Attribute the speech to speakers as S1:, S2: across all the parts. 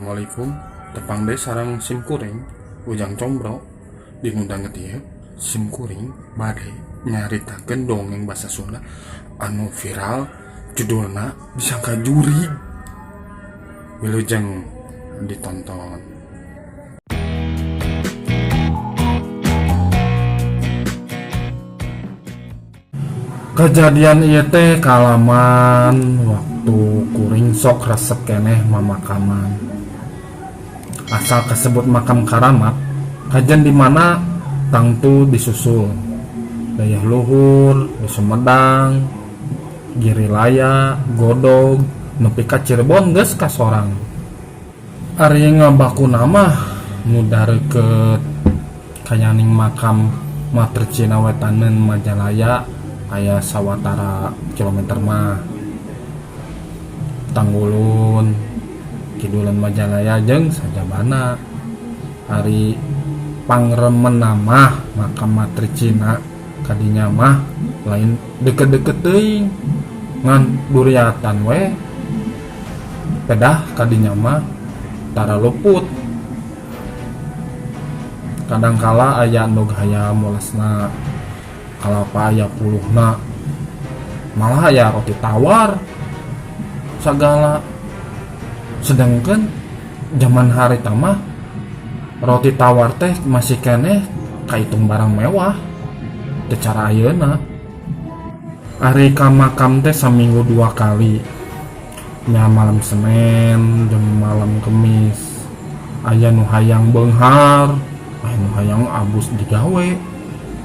S1: Assalamualaikum. Tepang deh sarang sim kuring ujang combro diundang getieu sim kuring bade nyaritakeun dongeng bahasa Sunda anu viral judulna disangka juri. Wilujeng ditonton. Kejadian ieu teh kalaman waktu kuring sok resep keneh mamakaman. Asal kesebut makam karamat, kajian di mana tangtu disusul. Dayah luhur, di Sumedang, Girilaya, Godog, nepi ka Cirebon geus kasorang. Ari ngabaku nama nu dareukeut kayaning makam Matricina wetaneun Majalaya aya sawatara kilometer mah. Tanggulun kidulan Majalaya jeung sajabana. Hari pangremen mah makam Matricina kadinya mah lain deket-deket teuing ngan duriatan we pedah kadinya mah tara luput. Kadangkala aya nu gaya molesna kalapa aya puluhna malah aya roti tawar sagala. Sedangkan zaman hari tamah roti tawar teh masih keneh kaitung barang mewah teu cara ayeuna. Ari ka makam teh saminggu 2 kali, nya malam Senin jeung malam Kemis. Aya nu hayang beunghar, aya nu hayang abus digawe,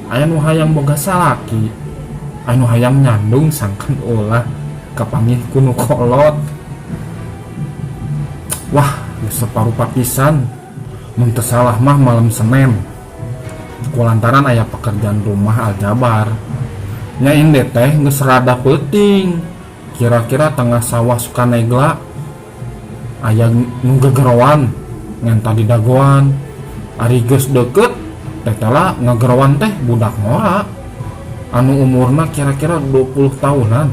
S1: aya nu hayang boga salaki, aya nu hayang nyandung sangkan ulah kapanggih ku nu kolot. Wah, separupa pisan mun teu salah mah malam Senin. Kulantaran aya pekerjaan rumah aljabar. Nya inde teh geus rada peuting. Kira-kira tengah sawah Sukanegla aya nu gegerowan ngan tadi dagoan. Ari geus deukeut teh tela ngagerowan teh budak ngora anu umurna kira-kira 20 tahunan.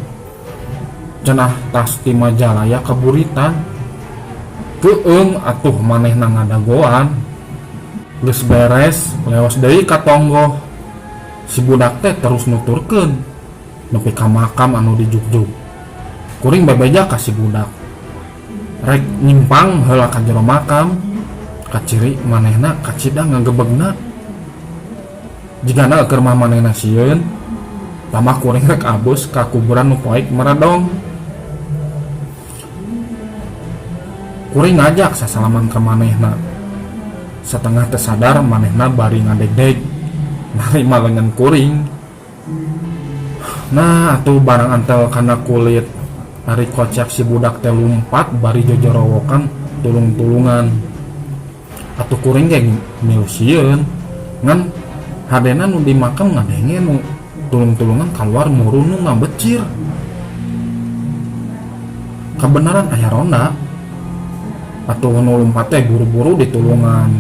S1: Cenah tas ti Majalaya kaburitan. Keung atuh manehna ngadagoan. Geus beres leos deui ka tonggo. Si budak teh terus nuturkeun nepi ka makam anu dijugjug. Kuring bebeja ka si budak. Rek nyimpang heula ka jero makam. Kaciri manehna kacida ngagebegna. Jigana keur mah manehna sieun, tamah kuring rek abus ka kuburan nu poek meredong. Kuring ngajak sasalaman ke manehna. Setengah tersadar manehna bari ngadeg-deg narima lengan kuring. Nah atuh barang antel kana kulit. Ari kocak si budak teh lumpat bari jojorowokan tulung-tulungan. Atuh kuring ge milu sieun ngan hadena nu di makam ngadenge nu tulung-tulungan keluar murun nu ngabecir. Kebenaran aya ronda. Atuh nu lumpat teh buru-buru ditulungan.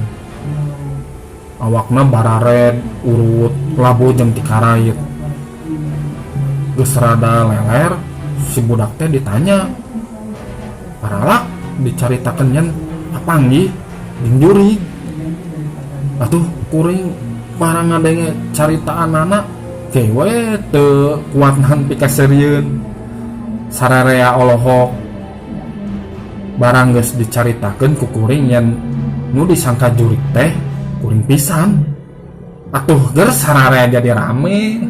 S1: Awakna barared, urut, labu jeung ti karait. Geus rada leler, si budak teh ditanya. Paralak dicaritakeun nyen papanggih jeung juri. Atuh kuring parang ngadenge caritaanana teh we teu kuat nahan pikaserieun. Sararea olohok barang geus dicaritakeun ku kuring yen nu disangka juri teh kuring pisan. Atuh ger sararea jadi rame.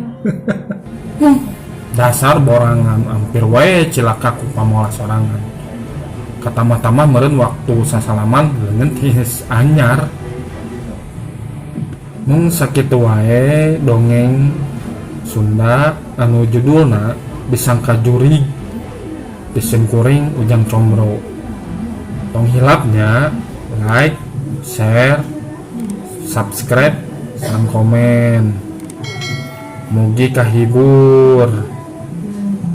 S1: Dasar borangan ampir we cilaka ku pamola sorangan. Katama-tama meureun waktu sasalaman leungeun tis anyar. Mung sakitu wae dongeng Sunda anu judulna disangka juri di sim kuring ujang combro. Tong hilapnya like, share, subscribe, dan komen. Mugi kahibur.